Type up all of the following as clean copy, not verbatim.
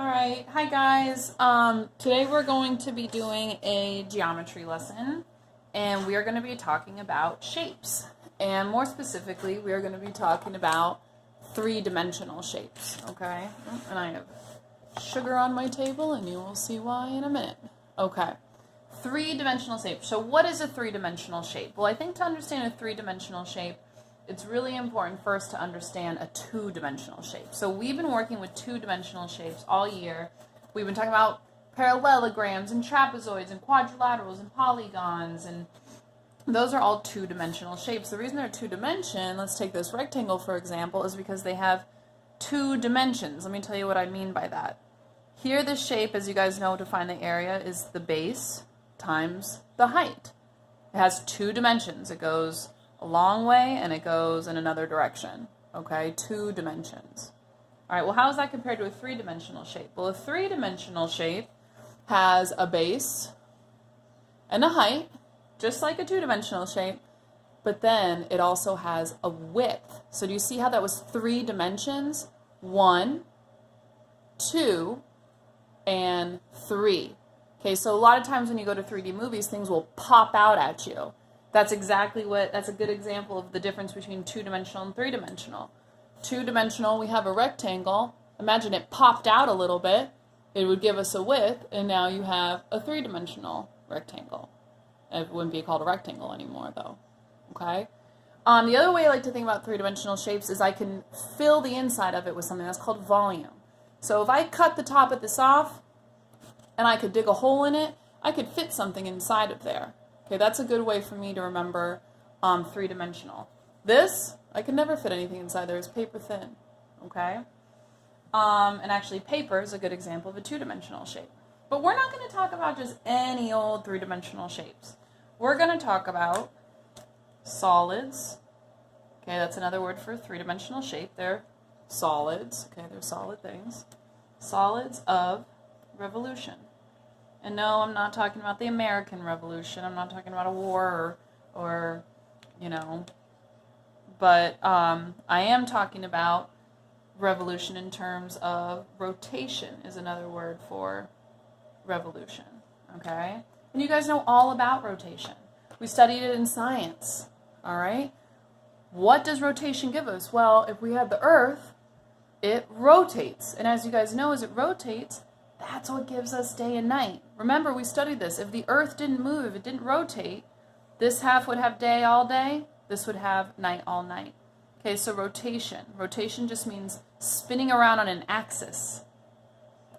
Alright, hi guys. Today we're going to be doing a geometry lesson, and we are going to be talking about shapes. And more specifically, we are going to be talking about three-dimensional shapes, okay? And I have sugar on my table, and you will see why in a minute. Okay, three-dimensional shape. So what is a three-dimensional shape? Well, I think to understand a three-dimensional shape, it's really important first to understand a two-dimensional shape. So we've been working with two-dimensional shapes all year. We've been talking about parallelograms and trapezoids and quadrilaterals and polygons, and those are all two-dimensional shapes. The reason they're two-dimension, let's take this rectangle for example, is because they have two dimensions. Let me tell you what I mean by that. Here this shape, as you guys know, to find the area is the base times the height. It has two dimensions. It goes a long way and it goes in another direction. Okay, two dimensions. All right, well, how is that compared to a three-dimensional shape? Well, a three-dimensional shape has a base and a height, just like a two-dimensional shape, but then it also has a width. So do you see how that was three dimensions? 1, 2, and 3. Okay, so a lot of times when you go to 3D movies, things will pop out at you. That's a good example of the difference between two-dimensional and three-dimensional. Two-dimensional, we have a rectangle. Imagine it popped out a little bit. It would give us a width, and now you have a three-dimensional rectangle. It wouldn't be called a rectangle anymore, though. Okay? The other way I like to think about three-dimensional shapes is I can fill the inside of it with something that's called volume. So if I cut the top of this off, and I could dig a hole in it, I could fit something inside of there. Okay, that's a good way for me to remember three-dimensional. This, I could never fit anything inside there. It's paper thin, okay? And actually paper is a good example of a two-dimensional shape. But we're not going to talk about just any old three-dimensional shapes. We're going to talk about solids. Okay, that's another word for a three-dimensional shape. They're solids. Okay, they're solid things. Solids of revolution. And no, I'm not talking about the American Revolution. I'm not talking about a war or you know, but I am talking about revolution in terms of rotation is another word for revolution, okay? And you guys know all about rotation. We studied it in science, all right? What does rotation give us? Well, if we have the Earth, it rotates. And as you guys know, as it rotates, that's what gives us day and night. Remember, we studied this. If the Earth didn't move, if it didn't rotate, this half would have day all day, this would have night all night. Okay, so rotation. Rotation just means spinning around on an axis.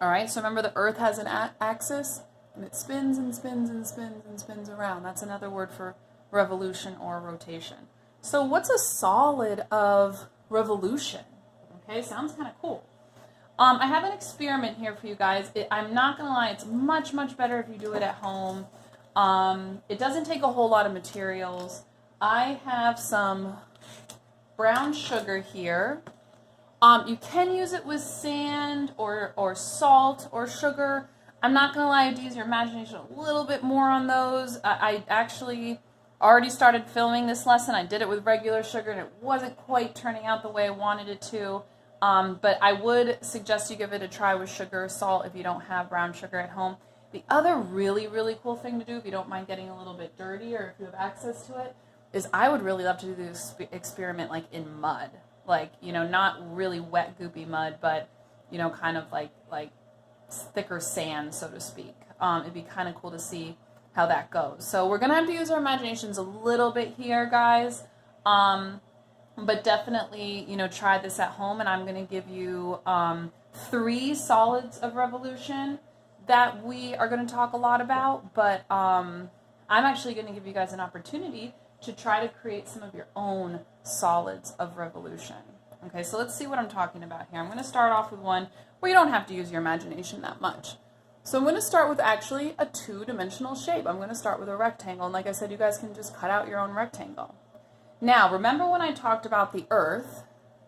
All right, so remember the Earth has an axis, and it spins and spins and spins and spins around. That's another word for revolution or rotation. So what's a solid of revolution? Okay, sounds kind of cool. I have an experiment here for you guys. I'm not going to lie, it's much, much better if you do it at home. It doesn't take a whole lot of materials. I have some brown sugar here. You can use it with sand or salt or sugar. I'm not going to lie, to use your imagination a little bit more on those. I actually already started filming this lesson. I did it with regular sugar, and it wasn't quite turning out the way I wanted it to. But I would suggest you give it a try with sugar or salt if you don't have brown sugar at home. The other really, really cool thing to do, if you don't mind getting a little bit dirty or if you have access to it, is I would really love to do this experiment like in mud. Like, you know, not really wet, goopy mud, but, you know, kind of like thicker sand, so to speak. It'd be kind of cool to see how that goes. So we're going to have to use our imaginations a little bit here, guys. But definitely, you know, try this at home, and I'm going to give you 3 solids of revolution that we are going to talk a lot about, but I'm actually going to give you guys an opportunity to try to create some of your own solids of revolution. Okay, so let's see what I'm talking about here. I'm going to start off with one where you don't have to use your imagination that much. So I'm going to start with actually a two-dimensional shape. I'm going to start with a rectangle, and like I said, you guys can just cut out your own rectangle. Now, remember when I talked about the Earth,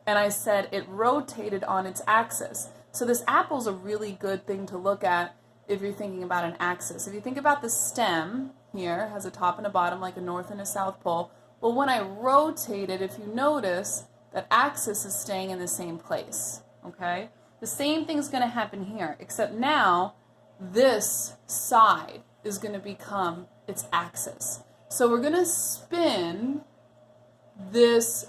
and I said it rotated on its axis. So this apple's a really good thing to look at if you're thinking about an axis. If you think about the stem here, it has a top and a bottom like a north and a south pole. Well, when I rotate it, if you notice, that axis is staying in the same place, okay? The same thing's going to happen here, except now this side is going to become its axis. So we're going to spin this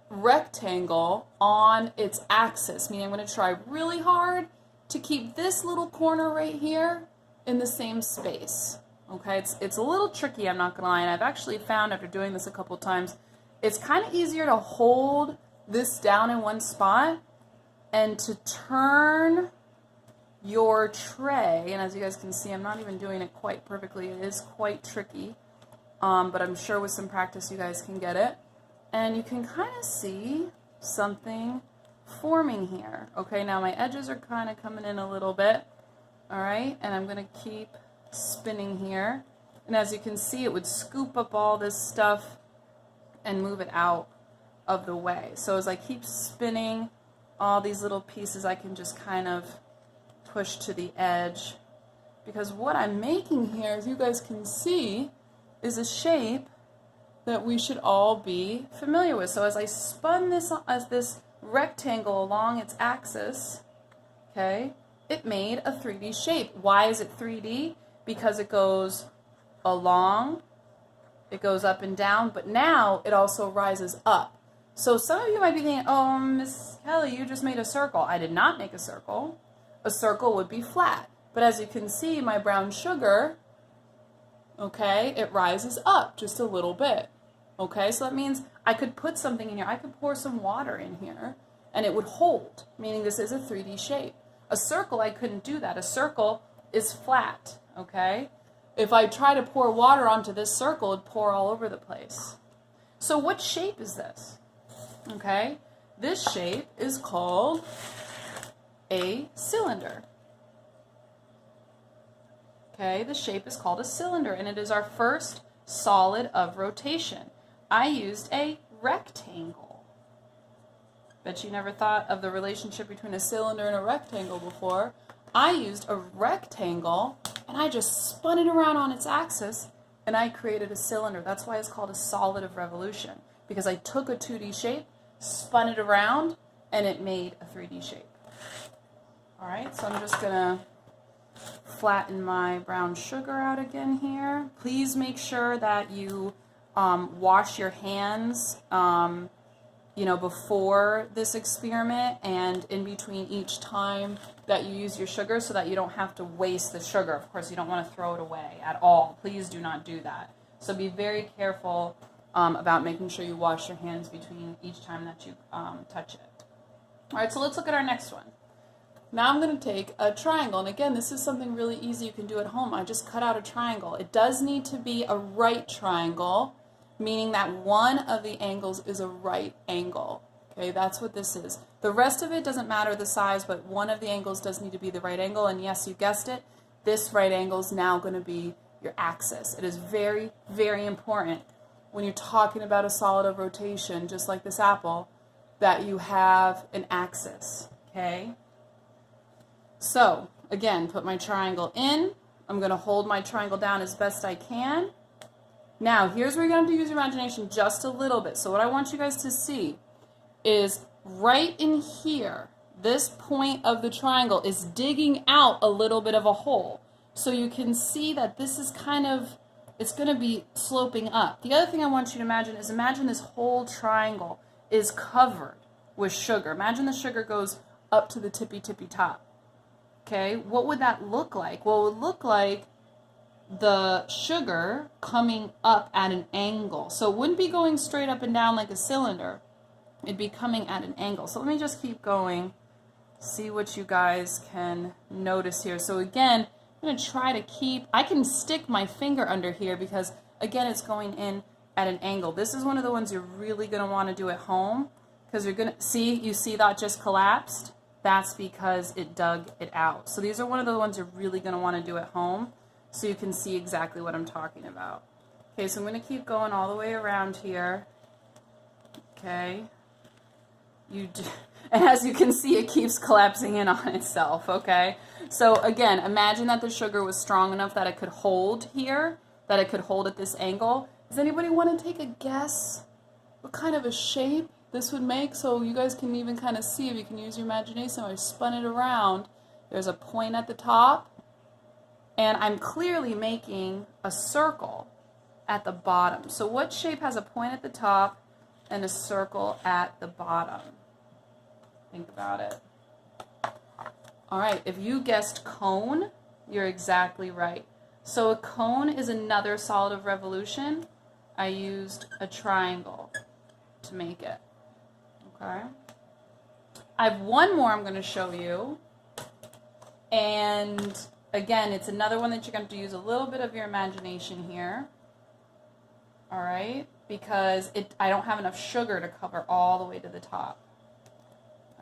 rectangle on its axis, meaning I'm going to try really hard to keep this little corner right here in the same space. Okay, it's a little tricky, I'm not going to lie, and I've actually found after doing this a couple times, it's kind of easier to hold this down in one spot and to turn your tray, and as you guys can see, I'm not even doing it quite perfectly, it is quite tricky, but I'm sure with some practice you guys can get it, and you can kind of see something forming here. Okay, now my edges are kind of coming in a little bit, alright, and I'm going to keep spinning here, and as you can see it would scoop up all this stuff and move it out of the way. So as I keep spinning all these little pieces I can just kind of push to the edge, because what I'm making here, as you guys can see, is a shape that we should all be familiar with. So as I spun this as this rectangle along its axis, okay, it made a 3D shape. Why is it 3D? Because it goes along, it goes up and down, but now it also rises up. So some of you might be thinking, oh, Miss Kelly, you just made a circle. I did not make a circle. A circle would be flat. But as you can see, my brown sugar, okay, it rises up just a little bit. Okay, so that means I could put something in here. I could pour some water in here, and it would hold, meaning this is a 3D shape. A circle, I couldn't do that. A circle is flat. Okay, if I try to pour water onto this circle, it'd pour all over the place. So what shape is this? Okay, this shape is called a cylinder. Okay, the shape is called a cylinder, and it is our first solid of rotation. I used a rectangle. Bet you never thought of the relationship between a cylinder and a rectangle before. I used a rectangle and I just spun it around on its axis and I created a cylinder. That's why it's called a solid of revolution, because I took a 2D shape, spun it around, and it made a 3D shape. Alright, so I'm just going to flatten my brown sugar out again here. Please make sure that you wash your hands before this experiment and in between each time that you use your sugar, so that you don't have to waste the sugar. Of course, you don't want to throw it away at all. Please do not do that. So be very careful about making sure you wash your hands between each time that you touch it. All right, so let's look at our next one. Now I'm going to take a triangle, and again, this is something really easy you can do at home. I just cut out a triangle. It does need to be a right triangle, meaning that one of the angles is a right angle. Okay, that's what this is. The rest of it doesn't matter the size, but one of the angles does need to be the right angle, and yes, you guessed it, this right angle is now going to be your axis. It is very, very important when you're talking about a solid of rotation, just like this apple, that you have an axis, okay? So, again, put my triangle in. I'm going to hold my triangle down as best I can. Now, here's where you're going to have to use your imagination just a little bit. So what I want you guys to see is right in here, this point of the triangle is digging out a little bit of a hole. So you can see that this is kind of, it's going to be sloping up. The other thing I want you to imagine is, imagine this whole triangle is covered with sugar. Imagine the sugar goes up to the tippy top. Okay, what would that look like? Well, it would look like the sugar coming up at an angle. So it wouldn't be going straight up and down like a cylinder. It'd be coming at an angle. So let me just keep going, see what you guys can notice here. So again, I'm going to try to keep, I can stick my finger under here because again, it's going in at an angle. This is one of the ones you're really going to want to do at home, because you're going to see, you see that just collapsed? That's because it dug it out. So these are one of the ones you're really going to want to do at home, so you can see exactly what I'm talking about. Okay, so I'm going to keep going all the way around here. Okay. And as you can see, it keeps collapsing in on itself, okay? So again, imagine that the sugar was strong enough that it could hold here, that it could hold at this angle. Does anybody want to take a guess what kind of a shape this would make, so you guys can even kind of see, if you can use your imagination. I spun it around. There's a point at the top, and I'm clearly making a circle at the bottom. So what shape has a point at the top and a circle at the bottom? Think about it. All right, if you guessed cone, you're exactly right. So a cone is another solid of revolution. I used a triangle to make it. Okay. I have one more I'm going to show you. And again, it's another one that you're going to use a little bit of your imagination here. All right, because I don't have enough sugar to cover all the way to the top.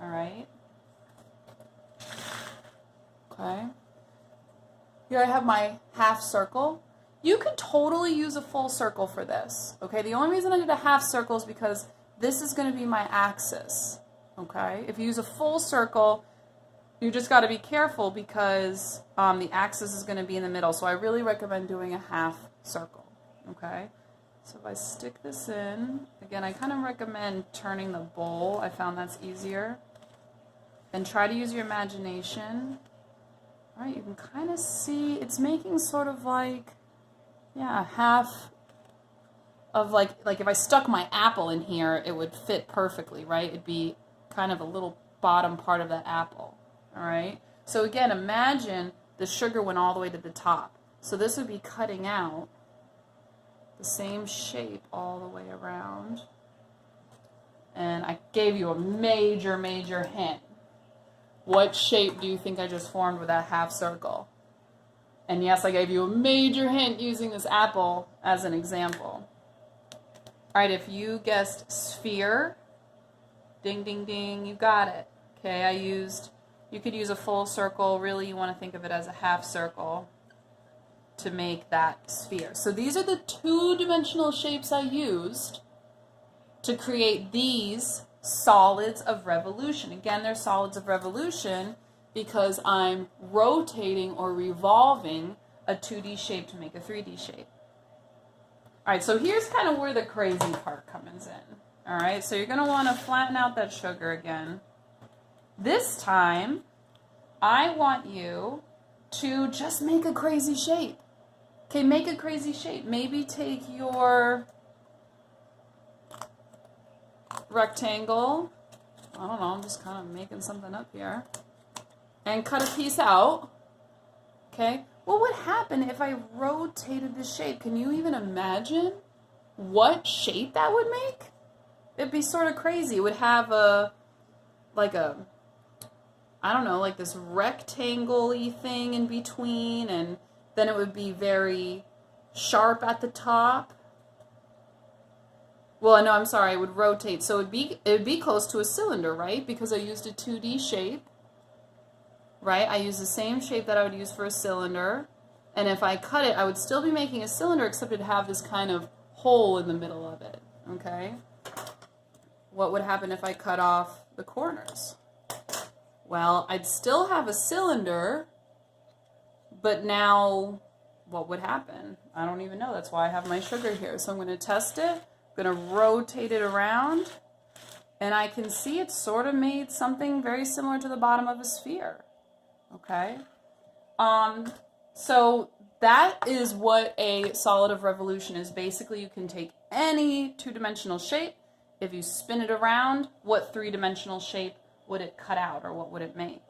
All right. Okay. Here I have my half circle. You could totally use a full circle for this. Okay. The only reason I did a half circle is because this is going to be my axis. Okay. If you use a full circle, you just got to be careful because the axis is going to be in the middle. So I really recommend doing a half circle. Okay. So if I stick this in, again, I kind of recommend turning the bowl. I found that's easier. And try to use your imagination. All right, you can kind of see it's making sort of like, yeah, half of like if I stuck my apple in here, it would fit perfectly, right? It'd be kind of a little bottom part of that apple. All right. So again, imagine the sugar went all the way to the top. So this would be cutting out the same shape all the way around. And I gave you a major, major hint. What shape do you think I just formed with that half circle? And yes, I gave you a major hint using this apple as an example. All right, if you guessed sphere, ding, ding, ding, you got it. Okay, you could use a full circle. Really, you want to think of it as a half circle to make that sphere. So these are the two-dimensional shapes I used to create these solids of revolution. Again, they're solids of revolution because I'm rotating or revolving a 2D shape to make a 3D shape. All right, so here's kind of where the crazy part comes in. All right, so you're going to want to flatten out that sugar again. This time, I want you to just make a crazy shape. Okay, make a crazy shape. Maybe take your rectangle. I don't know, I'm just kind of making something up here. And cut a piece out. Okay, what would happen if I rotated the shape? Can you even imagine what shape that would make? It'd be sort of crazy. It would have I don't know, like this rectangle-y thing in between, and then it would be very sharp at the top. Well, no, I'm sorry, it would rotate. So it would be close to a cylinder, right? Because I used a 2D shape, right? I used the same shape that I would use for a cylinder. And if I cut it, I would still be making a cylinder, except it'd have this kind of hole in the middle of it, okay? What would happen if I cut off the corners? Well, I'd still have a cylinder, but now what would happen? I don't even know. That's why I have my sugar here. So I'm going to test it. I'm going to rotate it around, and I can see it sort of made something very similar to the bottom of a sphere. Okay? So that is what a solid of revolution is. Basically, you can take any two-dimensional shape. If you spin it around, what three-dimensional shape would it cut out, or what would it make?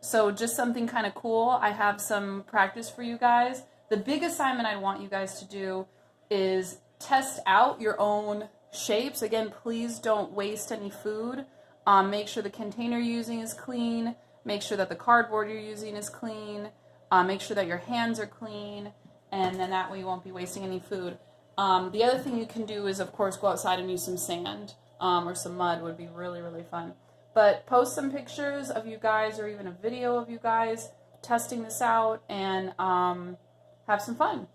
So just something kind of cool. I have some practice for you guys. The big assignment I want you guys to do is test out your own shapes. Again, please don't waste any food. Make sure the container you're using is clean. Make sure that the cardboard you're using is clean. Make sure that your hands are clean, and then that way you won't be wasting any food. The other thing you can do is, of course, go outside and use some sand or some mud. Would be really, really fun. But post some pictures of you guys, or even a video of you guys testing this out, and have some fun.